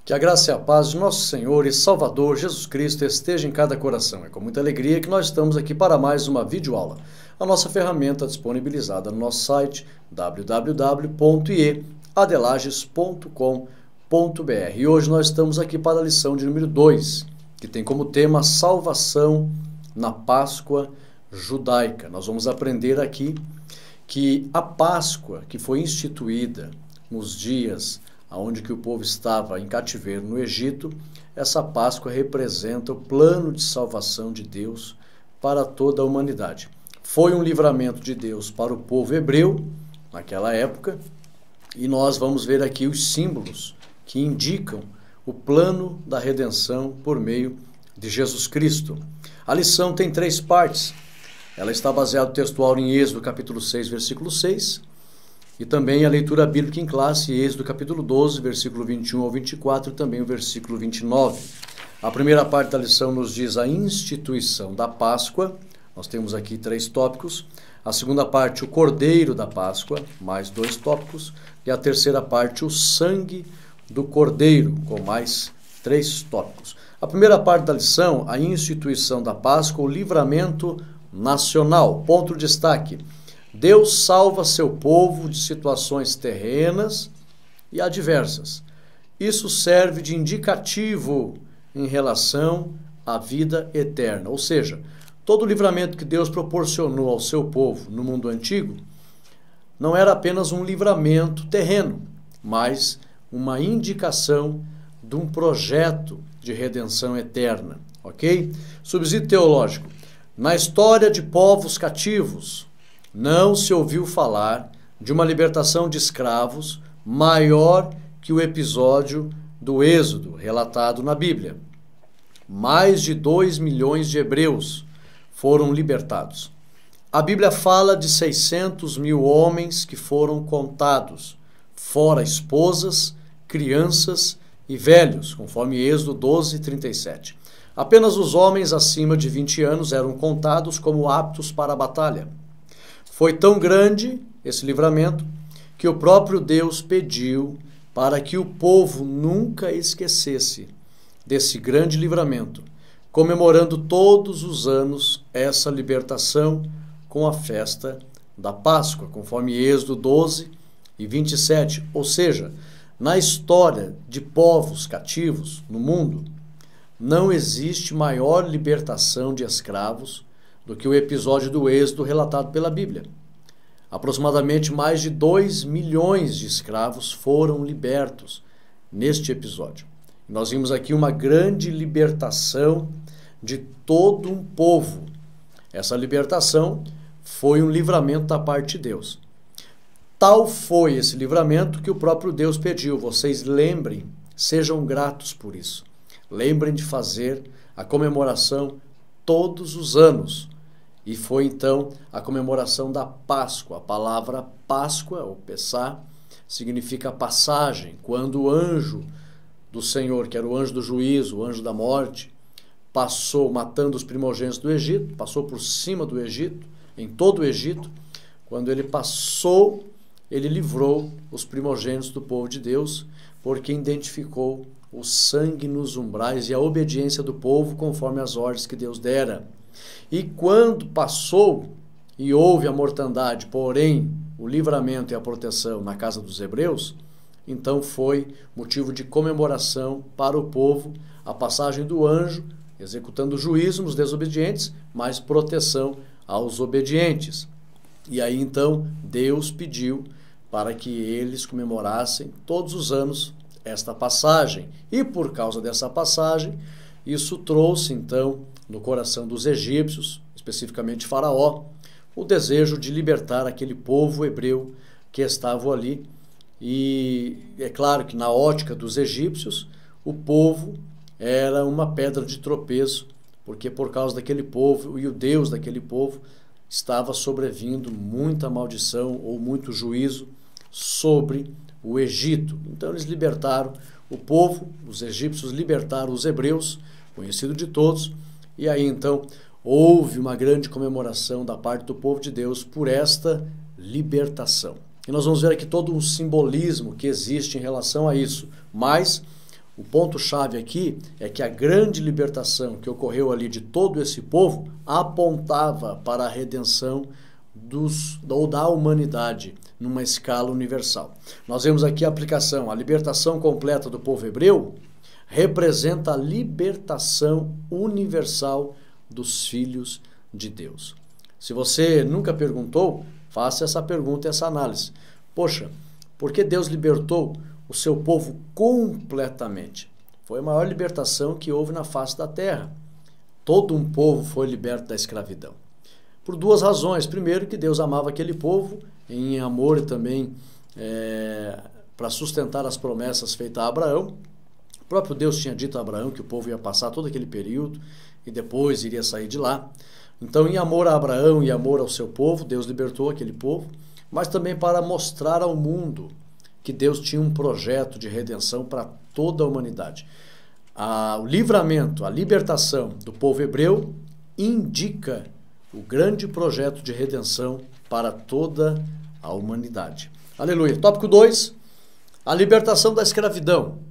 Que a graça e a paz de nosso Senhor e Salvador Jesus Cristo esteja em cada coração. É com muita alegria que nós estamos aqui para mais uma videoaula. A nossa ferramenta disponibilizada no nosso site www.adelages.com.br. E hoje nós estamos aqui para a lição de número 2, que tem como tema salvação na Páscoa judaica. Nós vamos aprender aqui que a Páscoa que foi instituída nos dias onde que o povo estava em cativeiro no Egito, essa Páscoa representa o plano de salvação de Deus para toda a humanidade. Foi um livramento de Deus para o povo hebreu naquela época, e nós vamos ver aqui os símbolos que indicam o plano da redenção por meio de Jesus Cristo. A lição tem 3 partes. Ela está baseada no textual em Êxodo capítulo 6, versículo 6, e também a leitura bíblica em classe, Êxodo capítulo 12, versículo 21 ao 24, e também o versículo 29. A primeira parte da lição nos diz a instituição da Páscoa. Nós temos aqui 3 tópicos. A segunda parte, o Cordeiro da Páscoa, mais 2 tópicos. E a terceira parte, o sangue do Cordeiro, com mais 3 tópicos. A primeira parte da lição, a instituição da Páscoa, o livramento nacional. Ponto de destaque: Deus salva seu povo de situações terrenas e adversas. Isso serve de indicativo em relação à vida eterna. Ou seja, todo o livramento que Deus proporcionou ao seu povo no mundo antigo não era apenas um livramento terreno, mas uma indicação de um projeto de redenção eterna. Ok? Subsídio teológico: na história de povos cativos, não se ouviu falar de uma libertação de escravos maior que o episódio do Êxodo relatado na Bíblia. Mais de 2 milhões de hebreus foram libertados. A Bíblia fala de 600 mil homens que foram contados, fora esposas, crianças e velhos, conforme Êxodo 12, 37. Apenas os homens acima de 20 anos eram contados como aptos para a batalha. Foi tão grande esse livramento que o próprio Deus pediu para que o povo nunca esquecesse desse grande livramento, comemorando todos os anos essa libertação com a festa da Páscoa, conforme Êxodo 12 e 27. Ou seja, na história de povos cativos no mundo, não existe maior libertação de escravos do que o episódio do Êxodo relatado pela Bíblia. Aproximadamente mais de 2 milhões de escravos foram libertos neste episódio. Nós vimos aqui uma grande libertação de todo um povo. Essa libertação foi um livramento da parte de Deus. Tal foi esse livramento que o próprio Deus pediu: vocês lembrem, sejam gratos por isso. Lembrem de fazer a comemoração todos os anos. E foi então a comemoração da Páscoa. A palavra Páscoa, ou Pessá, significa passagem. Quando o anjo do Senhor, que era o anjo do juízo, o anjo da morte, passou matando os primogênitos do Egito, passou por cima do Egito, em todo o Egito, quando ele passou, ele livrou os primogênitos do povo de Deus, porque identificou o sangue nos umbrais e a obediência do povo conforme as ordens que Deus dera. E quando passou e houve a mortandade, porém o livramento e a proteção na casa dos hebreus, então foi motivo de comemoração para o povo a passagem do anjo, executando juízo nos desobedientes, mas proteção aos obedientes. E aí então Deus pediu para que eles comemorassem todos os anos esta passagem. E por causa dessa passagem, isso trouxe então no coração dos egípcios, especificamente Faraó, o desejo de libertar aquele povo hebreu que estava ali. E é claro que na ótica dos egípcios, o povo era uma pedra de tropeço, porque por causa daquele povo e o Deus daquele povo estava sobrevindo muita maldição ou muito juízo sobre o Egito. Então eles libertaram o povo, os egípcios libertaram os hebreus, conhecido de todos, e aí então houve uma grande comemoração da parte do povo de Deus por esta libertação. E nós vamos ver aqui todo um simbolismo que existe em relação a isso. Mas O ponto-chave aqui é que a grande libertação que ocorreu ali de todo esse povo apontava para a redenção da humanidade numa escala universal. Nós vemos aqui a aplicação, a libertação completa do povo hebreu representa a libertação universal dos filhos de Deus. Se você nunca perguntou, faça essa pergunta e essa análise. Poxa, por que Deus libertou o seu povo completamente? Foi a maior libertação que houve na face da terra. Todo um povo foi liberto da escravidão. Por duas razões. Primeiro, que Deus amava aquele povo em amor e também para sustentar as promessas feitas a Abraão. O próprio Deus tinha dito a Abraão que o povo ia passar todo aquele período e depois iria sair de lá. Então, em amor a Abraão e amor ao seu povo, Deus libertou aquele povo, mas também para mostrar ao mundo que Deus tinha um projeto de redenção para toda a humanidade. O livramento, a libertação do povo hebreu indica o grande projeto de redenção para toda a humanidade. Aleluia. Tópico 2, a libertação da escravidão.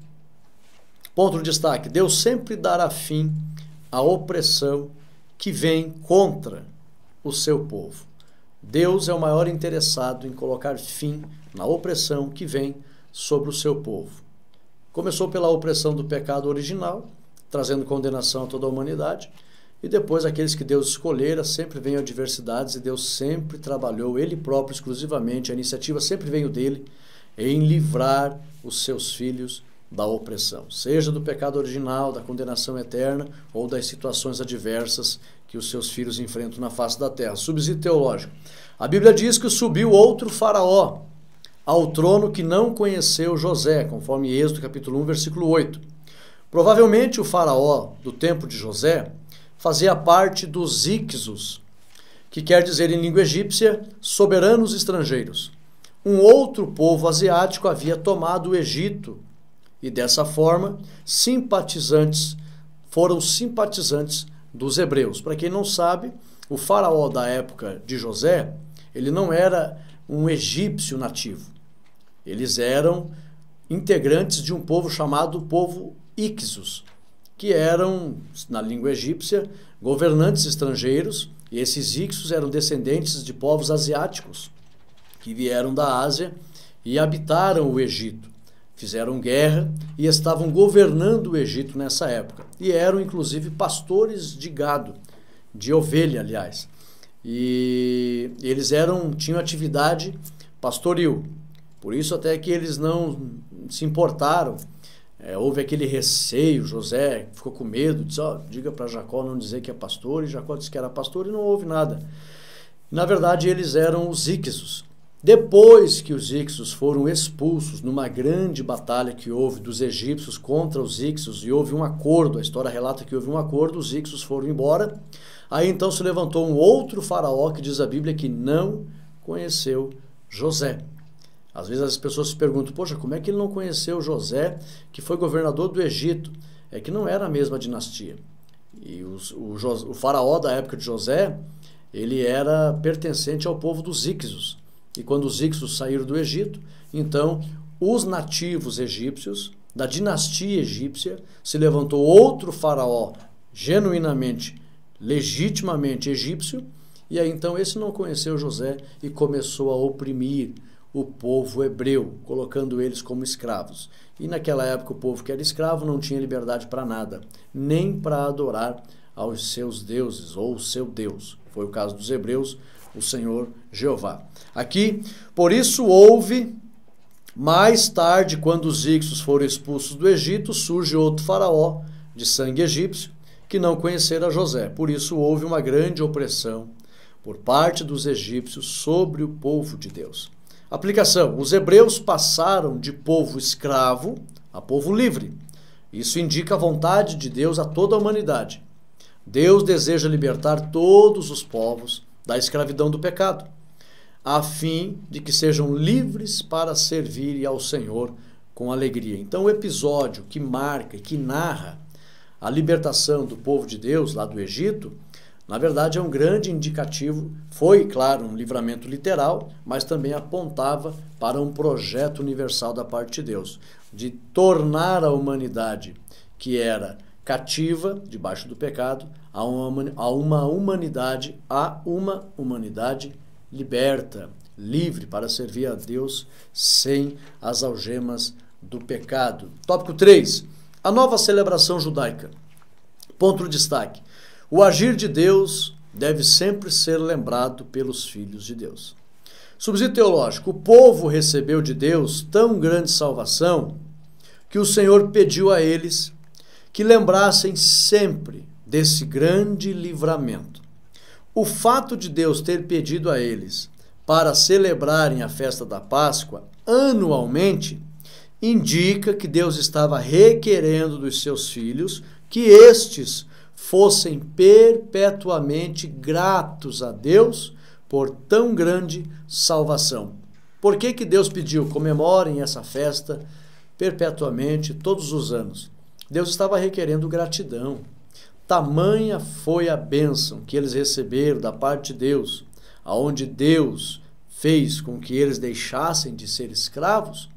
Ponto de destaque, Deus sempre dará fim à opressão que vem contra o seu povo. Deus é o maior interessado em colocar fim na opressão que vem sobre o seu povo. Começou pela opressão do pecado original, trazendo condenação a toda a humanidade, e depois aqueles que Deus escolhera, sempre veio adversidades e Deus sempre trabalhou, Ele próprio exclusivamente, a iniciativa sempre veio dele, em livrar os seus filhos da opressão, seja do pecado original, da condenação eterna ou das situações adversas que os seus filhos enfrentam na face da terra. Subsídio teológico. A Bíblia diz que subiu outro faraó ao trono que não conheceu José, conforme Êxodo capítulo 1, versículo 8. Provavelmente o faraó do tempo de José fazia parte dos Ixos, que quer dizer em língua egípcia, soberanos estrangeiros. Um outro povo asiático havia tomado o Egito, e dessa forma, foram simpatizantes dos hebreus. Para quem não sabe, o faraó da época de José, ele não era um egípcio nativo. Eles eram integrantes de um povo chamado povo Ixos, que eram, na língua egípcia, governantes estrangeiros, e esses Ixos eram descendentes de povos asiáticos, que vieram da Ásia e habitaram o Egito. Fizeram guerra e estavam governando o Egito nessa época. E eram, inclusive, pastores de gado, de ovelha, aliás. E eles tinham atividade pastoril. Por isso até que eles não se importaram. Houve aquele receio, José ficou com medo, disse, diga para Jacó não dizer que é pastor, e Jacó disse que era pastor e não houve nada. Na verdade, eles eram os Ixos. Depois que os Ixos foram expulsos numa grande batalha que houve dos egípcios contra os Ixos, e houve um acordo, a história relata que houve um acordo, os Ixos foram embora, aí então se levantou um outro faraó que diz a Bíblia que não conheceu José. Às vezes as pessoas se perguntam, poxa, como é que ele não conheceu José, que foi governador do Egito? É que não era a mesma dinastia. E o faraó da época de José, ele era pertencente ao povo dos Ixos. E quando os Ixos saíram do Egito, então os nativos egípcios, da dinastia egípcia, se levantou outro faraó genuinamente, legitimamente egípcio, e aí então esse não conheceu José e começou a oprimir o povo hebreu, colocando eles como escravos. E naquela época o povo que era escravo não tinha liberdade para nada, nem para adorar aos seus deuses ou o seu Deus. Foi o caso dos hebreus, o Senhor Jeová. Aqui, por isso houve, mais tarde, quando os Ixos foram expulsos do Egito, surge outro faraó de sangue egípcio, que não conhecera José. Por isso houve uma grande opressão por parte dos egípcios sobre o povo de Deus. Aplicação. Os hebreus passaram de povo escravo a povo livre. Isso indica a vontade de Deus a toda a humanidade. Deus deseja libertar todos os povos da escravidão do pecado, a fim de que sejam livres para servir ao Senhor com alegria. Então o episódio que marca e que narra a libertação do povo de Deus lá do Egito Na verdade, é um grande indicativo, foi, claro, um livramento literal, mas também apontava para um projeto universal da parte de Deus, de tornar a humanidade, que era cativa, debaixo do pecado, a uma humanidade liberta, livre para servir a Deus sem as algemas do pecado. Tópico 3. A nova celebração judaica. Ponto de destaque. O agir de Deus deve sempre ser lembrado pelos filhos de Deus. Subsídio teológico. O povo recebeu de Deus tão grande salvação que o Senhor pediu a eles que lembrassem sempre desse grande livramento. O fato de Deus ter pedido a eles para celebrarem a festa da Páscoa anualmente indica que Deus estava requerendo dos seus filhos que estes fossem perpetuamente gratos a Deus por tão grande salvação. Por que Deus pediu? Comemorem essa festa perpetuamente, todos os anos. Deus estava requerendo gratidão. Tamanha foi a bênção que eles receberam da parte de Deus, aonde Deus fez com que eles deixassem de ser escravos,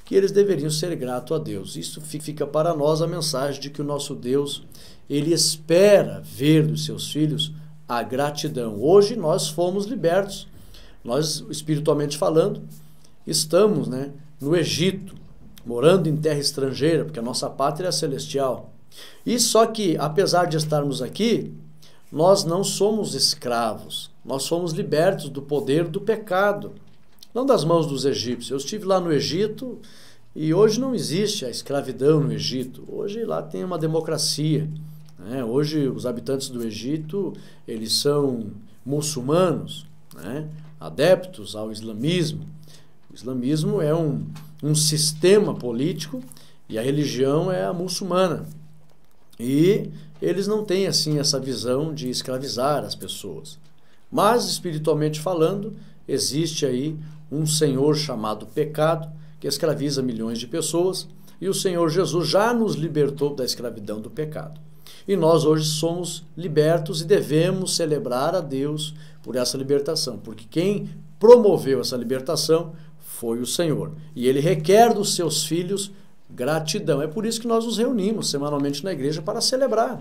que eles deveriam ser gratos a Deus. Isso fica para nós a mensagem de que o nosso Deus, ele espera ver dos seus filhos a gratidão. Hoje nós fomos libertos. Nós, espiritualmente falando, estamos, no Egito, morando em terra estrangeira, porque a nossa pátria é celestial. E só que, apesar de estarmos aqui, nós não somos escravos. Nós somos libertos do poder do pecado, não das mãos dos egípcios. Eu estive lá no Egito e hoje não existe a escravidão no Egito. Hoje lá tem uma democracia. Hoje os habitantes do Egito, eles são muçulmanos, adeptos ao islamismo. O islamismo é um sistema político e a religião é a muçulmana. E eles não têm assim essa visão de escravizar as pessoas. Mas, espiritualmente falando, existe aí um senhor chamado pecado, que escraviza milhões de pessoas, e o Senhor Jesus já nos libertou da escravidão do pecado. E nós hoje somos libertos e devemos celebrar a Deus por essa libertação, porque quem promoveu essa libertação foi o Senhor. E Ele requer dos seus filhos gratidão. É por isso que nós nos reunimos semanalmente na igreja para celebrar,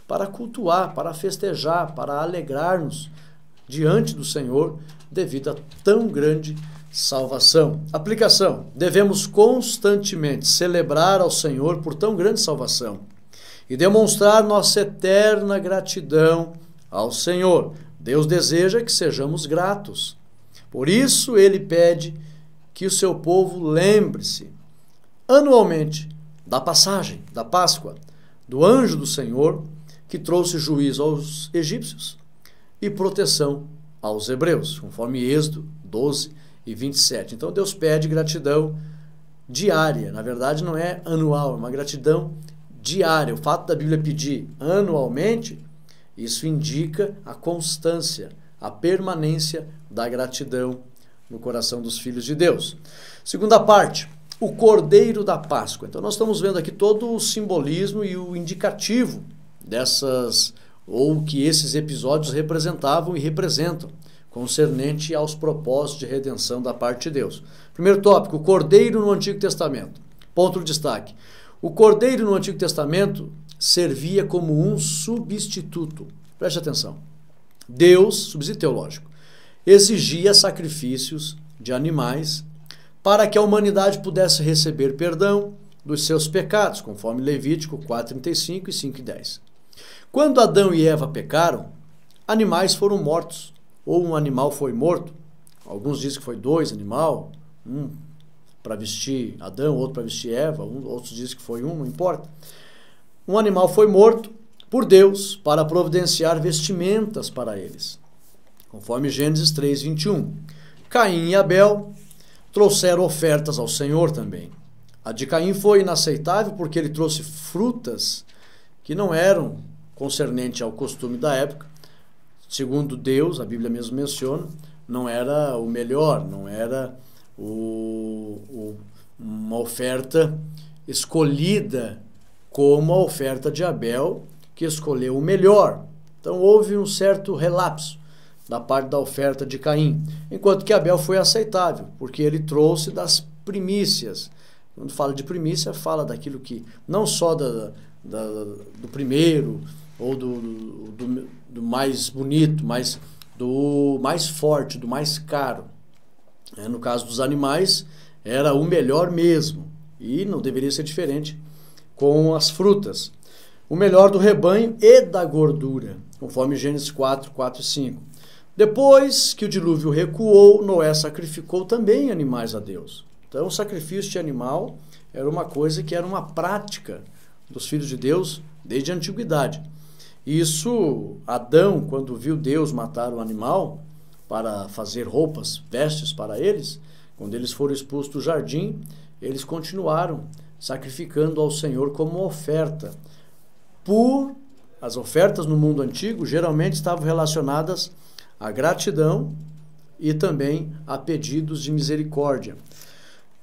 para cultuar, para festejar, para alegrar-nos diante do Senhor devido a tão grande salvação. Aplicação. Devemos constantemente celebrar ao Senhor por tão grande salvação e demonstrar nossa eterna gratidão ao Senhor. Deus deseja que sejamos gratos. Por isso, Ele pede que o seu povo lembre-se anualmente da passagem, da Páscoa, do anjo do Senhor que trouxe juízo aos egípcios e proteção aos hebreus, conforme Êxodo 12 e 27. Então Deus pede gratidão diária, na verdade não é anual, é uma gratidão diária. O fato da Bíblia pedir anualmente, isso indica a constância, a permanência da gratidão no coração dos filhos de Deus. Segunda parte, o Cordeiro da Páscoa. Então nós estamos vendo aqui todo o simbolismo e o indicativo dessas, ou que esses episódios representavam e representam, concernente aos propósitos de redenção da parte de Deus. Primeiro tópico, o Cordeiro no Antigo Testamento. Ponto de destaque. O Cordeiro no Antigo Testamento servia como um substituto. Preste atenção. Deus, subsídio teológico, exigia sacrifícios de animais para que a humanidade pudesse receber perdão dos seus pecados, conforme Levítico 4:35 e 5:10. Quando Adão e Eva pecaram, animais foram mortos, ou um animal foi morto. Alguns dizem que foi 2 animais, um para vestir Adão, outro para vestir Eva, outros dizem que foi um, não importa. Um animal foi morto por Deus para providenciar vestimentas para eles, conforme Gênesis 3:21. Caim e Abel trouxeram ofertas ao Senhor também. A de Caim foi inaceitável porque ele trouxe frutas que não eram concernente ao costume da época. Segundo Deus, a Bíblia mesmo menciona, não era o melhor, não era uma oferta escolhida como a oferta de Abel, que escolheu o melhor. Então houve um certo relapso da parte da oferta de Caim, enquanto que Abel foi aceitável, porque ele trouxe das primícias. Quando fala de primícia, fala daquilo que, não só do primeiro, ou do mais bonito, mas do mais forte, do mais caro. No caso dos animais, era o melhor mesmo, e não deveria ser diferente com as frutas. O melhor do rebanho e da gordura, conforme Gênesis 4, 4 e 5. Depois que o dilúvio recuou, Noé sacrificou também animais a Deus. Então, o sacrifício de animal era uma coisa que era uma prática dos filhos de Deus desde a antiguidade. Isso, Adão, quando viu Deus matar o animal para fazer roupas, vestes para eles, quando eles foram expulsos do jardim, eles continuaram sacrificando ao Senhor como oferta. As ofertas no mundo antigo geralmente estavam relacionadas à gratidão e também a pedidos de misericórdia.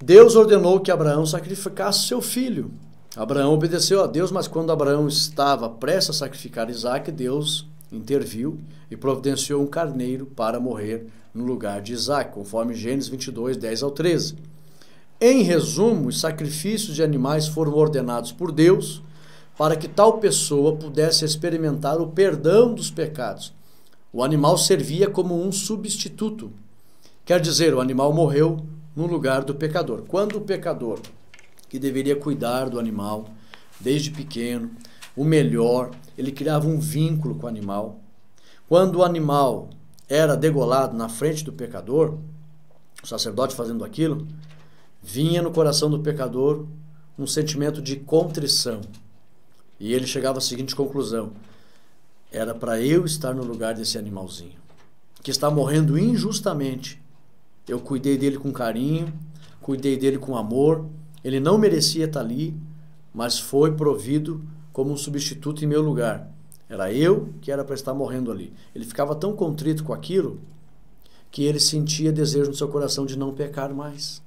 Deus ordenou que Abraão sacrificasse seu filho. Abraão obedeceu a Deus, mas quando Abraão estava prestes a sacrificar Isaque, Deus interviu e providenciou um carneiro para morrer no lugar de Isaque, conforme Gênesis 22, 10 ao 13. Em resumo, os sacrifícios de animais foram ordenados por Deus para que tal pessoa pudesse experimentar o perdão dos pecados. O animal servia como um substituto. Quer dizer, o animal morreu no lugar do pecador. Quando o pecador, que deveria cuidar do animal desde pequeno, o melhor, ele criava um vínculo com o animal. Quando o animal era degolado na frente do pecador, o sacerdote fazendo aquilo, vinha no coração do pecador um sentimento de contrição. E ele chegava à seguinte conclusão: era para eu estar no lugar desse animalzinho, que está morrendo injustamente. Eu cuidei dele com carinho, cuidei dele com amor, ele não merecia estar ali, mas foi provido como um substituto em meu lugar. Era eu que era para estar morrendo ali. Ele ficava tão contrito com aquilo que ele sentia desejo no seu coração de não pecar mais.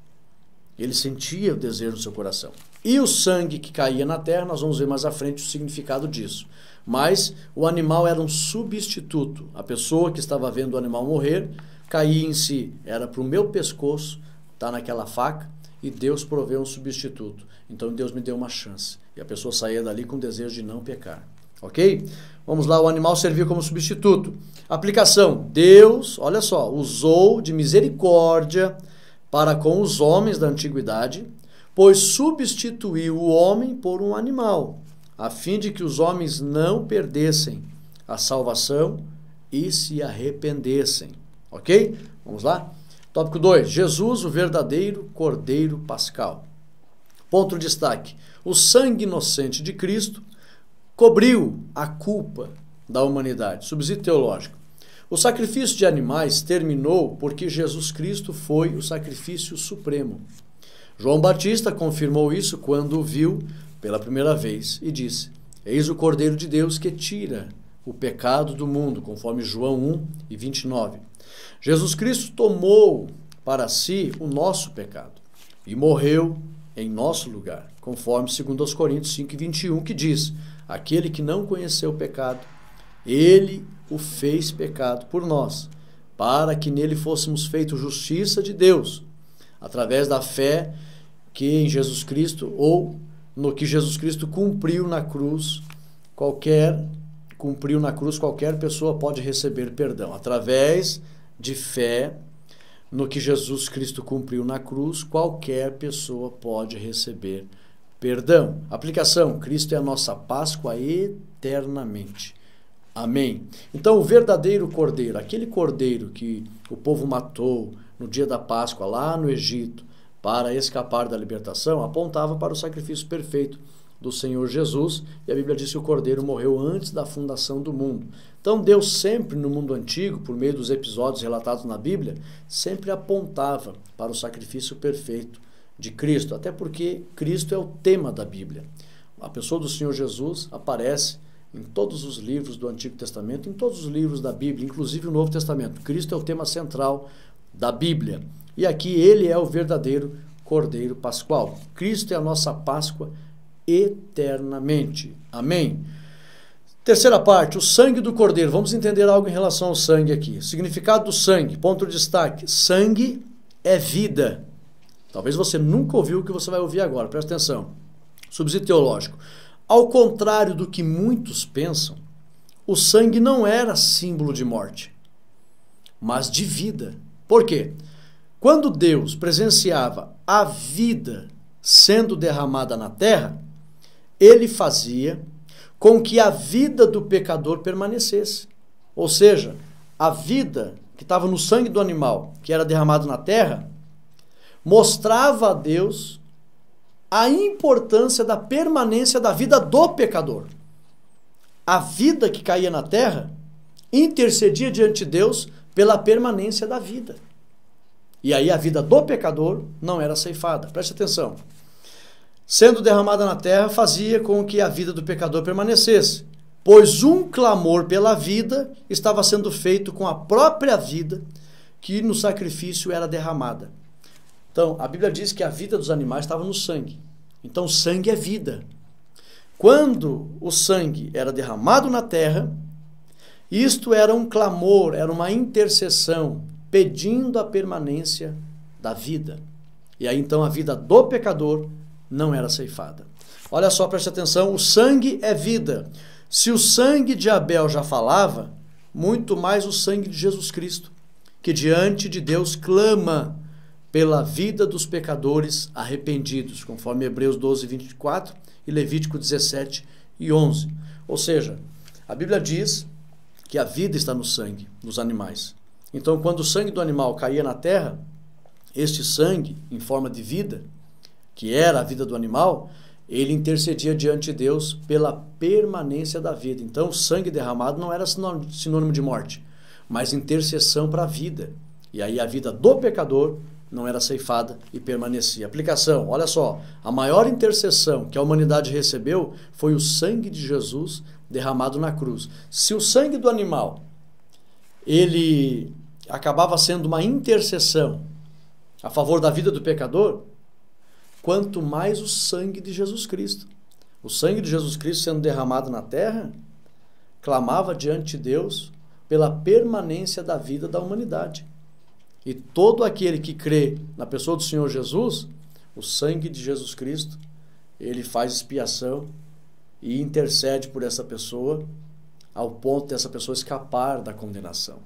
Ele sentia o desejo no seu coração. E o sangue que caía na terra, nós vamos ver mais à frente o significado disso. Mas o animal era um substituto. A pessoa que estava vendo o animal morrer, caía em si. Era para o meu pescoço, tá naquela faca, e Deus proveu um substituto. Então Deus me deu uma chance. E a pessoa saía dali com o desejo de não pecar. Ok? Vamos lá, o animal serviu como substituto. Aplicação. Deus, olha só, usou de misericórdia para com os homens da antiguidade, pois substituiu o homem por um animal, a fim de que os homens não perdessem a salvação e se arrependessem. Ok? Vamos lá? Tópico 2. Jesus, o verdadeiro Cordeiro Pascal. Ponto de destaque. O sangue inocente de Cristo cobriu a culpa da humanidade. Subsídio teológico. O sacrifício de animais terminou porque Jesus Cristo foi o sacrifício supremo. João Batista confirmou isso quando o viu pela primeira vez e disse: eis o Cordeiro de Deus que tira o pecado do mundo, conforme João 1 e 29. Jesus Cristo tomou para si o nosso pecado e morreu em nosso lugar, conforme 2 Coríntios 5 e 21, que diz: aquele que não conheceu o pecado, ele o fez pecado por nós, para que nele fôssemos feitos justiça de Deus, através da fé que em Jesus Cristo, ou no que Jesus Cristo cumpriu na cruz. Qualquer pessoa pode receber perdão. Através de fé no que Jesus Cristo cumpriu na cruz, qualquer pessoa pode receber perdão. Aplicação: Cristo é a nossa Páscoa eternamente. Amém. Então, o verdadeiro cordeiro, aquele cordeiro que o povo matou no dia da Páscoa lá no Egito para escapar da libertação, apontava para o sacrifício perfeito do Senhor Jesus, e a Bíblia diz que o cordeiro morreu antes da fundação do mundo. Então Deus sempre no mundo antigo, por meio dos episódios relatados na Bíblia, sempre apontava para o sacrifício perfeito de Cristo, até porque Cristo é o tema da Bíblia. A pessoa do Senhor Jesus aparece em todos os livros do Antigo Testamento, em todos os livros da Bíblia, inclusive o Novo Testamento. Cristo é o tema central da Bíblia. E aqui ele é o verdadeiro Cordeiro Pascual. Cristo é a nossa Páscoa eternamente. Amém? Terceira parte, o sangue do cordeiro. Vamos entender algo em relação ao sangue aqui. Significado do sangue, ponto de destaque. Sangue é vida. Talvez você nunca ouviu o que você vai ouvir agora, presta atenção. Subsídio teológico. Ao contrário do que muitos pensam, o sangue não era símbolo de morte, mas de vida. Por quê? Quando Deus presenciava a vida sendo derramada na terra, ele fazia com que a vida do pecador permanecesse. Ou seja, a vida que estava no sangue do animal, que era derramado na terra, mostrava a Deus a importância da permanência da vida do pecador. A vida que caía na terra intercedia diante de Deus pela permanência da vida. E aí a vida do pecador não era ceifada. Preste atenção. Sendo derramada na terra, fazia com que a vida do pecador permanecesse, pois um clamor pela vida estava sendo feito com a própria vida que no sacrifício era derramada. Então, a Bíblia diz que a vida dos animais estava no sangue. Então, o sangue é vida. Quando o sangue era derramado na terra, isto era um clamor, era uma intercessão, pedindo a permanência da vida. E aí, então, a vida do pecador não era ceifada. Olha só, preste atenção, o sangue é vida. Se o sangue de Abel já falava, muito mais o sangue de Jesus Cristo, que diante de Deus clama pela vida dos pecadores arrependidos, conforme Hebreus 12, 24 e Levítico 17 e 11. Ou seja, a Bíblia diz que a vida está no sangue dos animais. Então, quando o sangue do animal caía na terra, este sangue, em forma de vida, que era a vida do animal, ele intercedia diante de Deus pela permanência da vida. Então, o sangue derramado não era sinônimo de morte, mas intercessão para a vida. E aí a vida do pecador não era ceifada e permanecia. Aplicação, olha só, a maior intercessão que a humanidade recebeu foi o sangue de Jesus derramado na cruz. Se o sangue do animal, ele acabava sendo uma intercessão a favor da vida do pecador, quanto mais o sangue de Jesus Cristo. O sangue de Jesus Cristo sendo derramado na terra, clamava diante de Deus pela permanência da vida da humanidade. E todo aquele que crê na pessoa do Senhor Jesus, o sangue de Jesus Cristo, ele faz expiação e intercede por essa pessoa, ao ponto dessa pessoa escapar da condenação.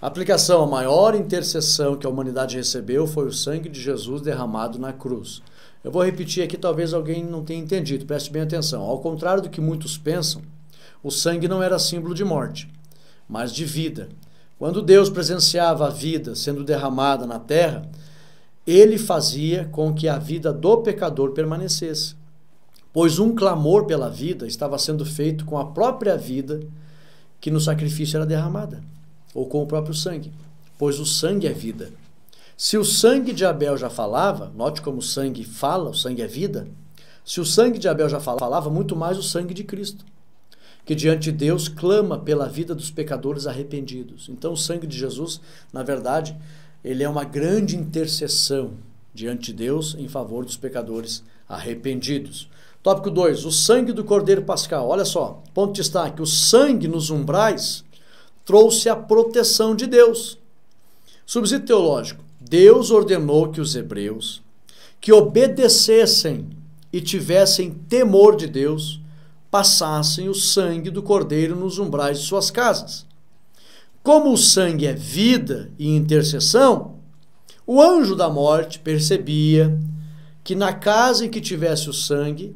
A aplicação, a maior intercessão que a humanidade recebeu foi o sangue de Jesus derramado na cruz. Eu vou repetir aqui, talvez alguém não tenha entendido, preste bem atenção. Ao contrário do que muitos pensam, o sangue não era símbolo de morte, mas de vida. Quando Deus presenciava a vida sendo derramada na terra, ele fazia com que a vida do pecador permanecesse, pois um clamor pela vida estava sendo feito com a própria vida que no sacrifício era derramada, ou com o próprio sangue, pois o sangue é vida. Se o sangue de Abel já falava, note como o sangue fala, o sangue é vida. Se o sangue de Abel já falava, muito mais o sangue de Cristo, que diante de Deus clama pela vida dos pecadores arrependidos. Então o sangue de Jesus, na verdade, ele é uma grande intercessão diante de Deus em favor dos pecadores arrependidos. Tópico 2, o sangue do Cordeiro Pascal. Olha só, ponto de destaque, o sangue nos umbrais trouxe a proteção de Deus. Subsídio teológico. Deus ordenou que os hebreus, que obedecessem e tivessem temor de Deus, passassem o sangue do cordeiro nos umbrais de suas casas. Como o sangue é vida e intercessão, o anjo da morte percebia que na casa em que tivesse o sangue,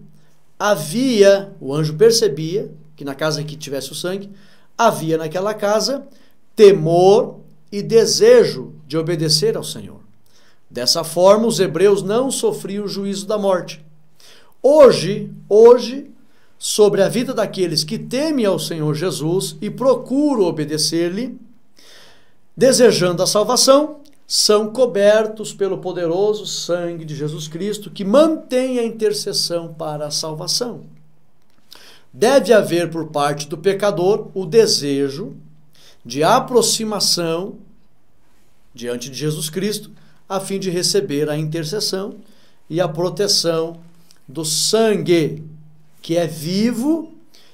o anjo percebia que na casa em que tivesse o sangue, havia naquela casa temor e desejo de obedecer ao Senhor. Dessa forma, os hebreus não sofriam o juízo da morte. Hoje, sobre a vida daqueles que temem ao Senhor Jesus e procuram obedecer-lhe, desejando a salvação, são cobertos pelo poderoso sangue de Jesus Cristo, que mantém a intercessão para a salvação. Deve haver por parte do pecador o desejo de aproximação diante de Jesus Cristo, a fim de receber a intercessão e a proteção do sangue, que é vivo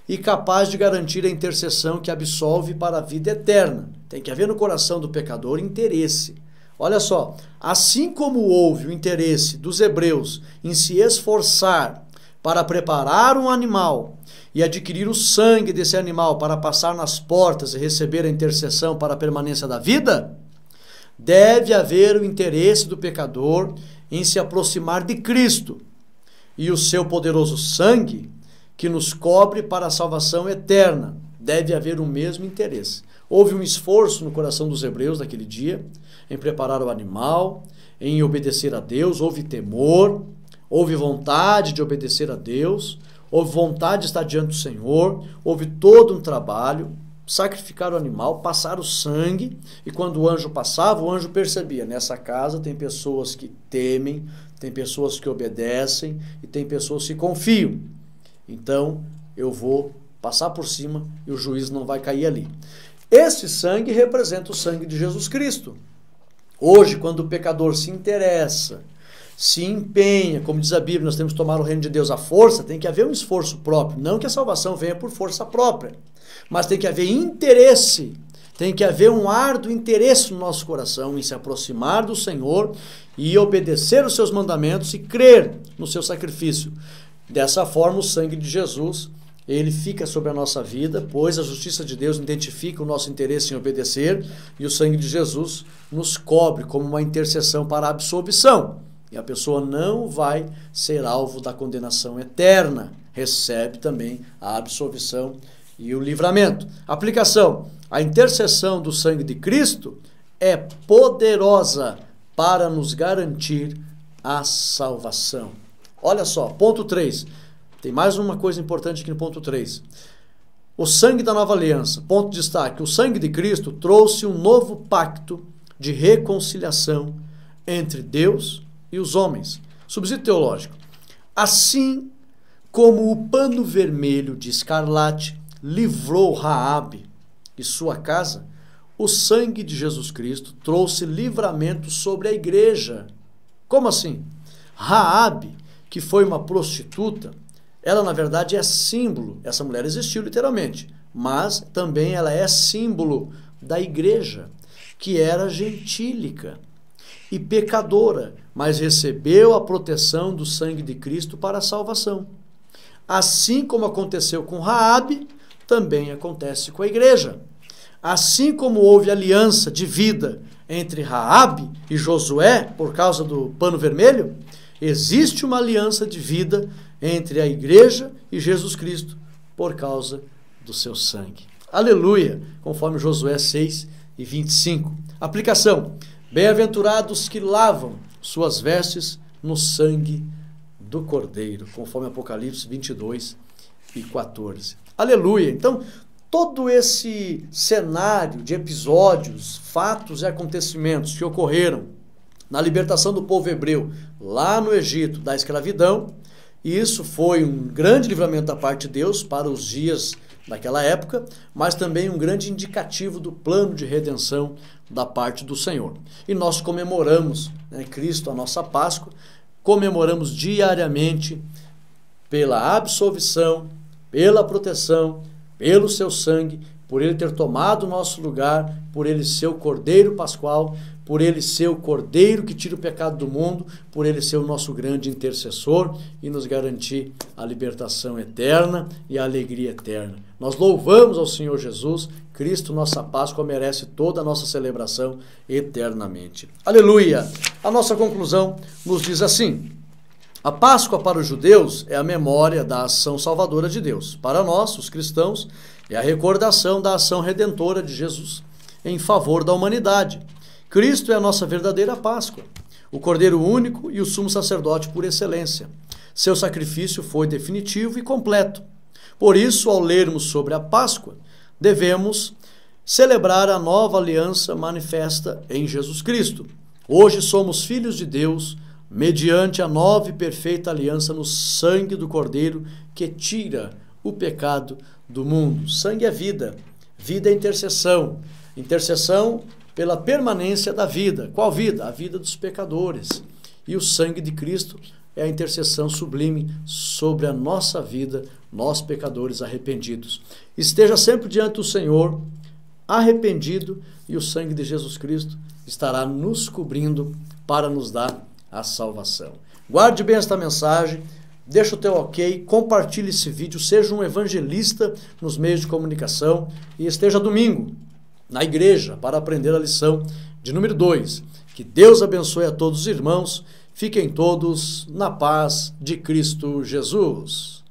e capaz de garantir a intercessão que absolve para a vida eterna. Tem que haver no coração do pecador interesse. Olha só, assim como houve o interesse dos hebreus em se esforçar para preparar um animal e adquirir o sangue desse animal para passar nas portas e receber a intercessão para a permanência da vida, deve haver o interesse do pecador em se aproximar de Cristo e o seu poderoso sangue que nos cobre para a salvação eterna. Deve haver o mesmo interesse. Houve um esforço no coração dos hebreus daquele dia em preparar o animal, em obedecer a Deus, houve temor, houve vontade de obedecer a Deus, houve vontade de estar diante do Senhor, houve todo um trabalho, sacrificar o animal, passar o sangue, e quando o anjo passava, o anjo percebia, nessa casa tem pessoas que temem, tem pessoas que obedecem e tem pessoas que confiam. Então, eu vou passar por cima e o juízo não vai cair ali. Esse sangue representa o sangue de Jesus Cristo. Hoje, quando o pecador se interessa, se empenha, como diz a Bíblia, nós temos que tomar o reino de Deus à força, tem que haver um esforço próprio, não que a salvação venha por força própria, mas tem que haver interesse, tem que haver um árduo interesse no nosso coração em se aproximar do Senhor e obedecer os seus mandamentos e crer no seu sacrifício. Dessa forma, o sangue de Jesus, ele fica sobre a nossa vida, pois a justiça de Deus identifica o nosso interesse em obedecer e o sangue de Jesus nos cobre como uma intercessão para a absolvição. E a pessoa não vai ser alvo da condenação eterna, recebe também a absolvição e o livramento. Aplicação: a intercessão do sangue de Cristo é poderosa para nos garantir a salvação. Olha só, ponto 3. Tem mais uma coisa importante aqui no ponto 3. O sangue da nova aliança. Ponto de destaque: o sangue de Cristo trouxe um novo pacto de reconciliação entre Deus e os homens. Subsídio teológico: assim como o pano vermelho de escarlate livrou Raabe e sua casa, o sangue de Jesus Cristo trouxe livramento sobre a igreja. Como assim? Raabe, que foi uma prostituta, ela na verdade é símbolo, essa mulher existiu literalmente, mas também ela é símbolo da igreja, que era gentílica e pecadora, mas recebeu a proteção do sangue de Cristo para a salvação. Assim como aconteceu com Raabe, também acontece com a igreja. Assim como houve aliança de vida entre Raabe e Josué por causa do pano vermelho, existe uma aliança de vida entre a igreja e Jesus Cristo por causa do seu sangue. Aleluia! Conforme Josué 6 e 25. Aplicação: bem-aventurados que lavam suas vestes no sangue do Cordeiro, conforme Apocalipse 22 e 14. Aleluia! Então, todo esse cenário de episódios, fatos e acontecimentos que ocorreram na libertação do povo hebreu lá no Egito da escravidão, e isso foi um grande livramento da parte de Deus para os dias daquela época, mas também um grande indicativo do plano de redenção da parte do Senhor. E nós comemoramos, Cristo, a nossa Páscoa, comemoramos diariamente pela absolvição, pela proteção, pelo seu sangue, por ele ter tomado o nosso lugar, por ele ser o Cordeiro Pascual, por ele ser o Cordeiro que tira o pecado do mundo, por ele ser o nosso grande intercessor e nos garantir a libertação eterna e a alegria eterna. Nós louvamos ao Senhor Jesus, Cristo, nossa Páscoa, merece toda a nossa celebração eternamente. Aleluia! A nossa conclusão nos diz assim: a Páscoa para os judeus é a memória da ação salvadora de Deus. Para nós, os cristãos, é a recordação da ação redentora de Jesus em favor da humanidade. Cristo é a nossa verdadeira Páscoa, o Cordeiro único e o sumo sacerdote por excelência. Seu sacrifício foi definitivo e completo. Por isso, ao lermos sobre a Páscoa, devemos celebrar a nova aliança manifesta em Jesus Cristo. Hoje somos filhos de Deus, mediante a nova e perfeita aliança no sangue do Cordeiro que tira o pecado do mundo. Sangue é vida, vida é intercessão, intercessão pela permanência da vida. Qual vida? A vida dos pecadores. E o sangue de Cristo é a intercessão sublime sobre a nossa vida, nós pecadores arrependidos. Esteja sempre diante do Senhor, arrependido, e o sangue de Jesus Cristo estará nos cobrindo para nos dar a salvação. Guarde bem esta mensagem, deixa o teu ok, compartilhe esse vídeo, seja um evangelista nos meios de comunicação e esteja domingo na igreja para aprender a lição de número 2. Que Deus abençoe a todos os irmãos, fiquem todos na paz de Cristo Jesus.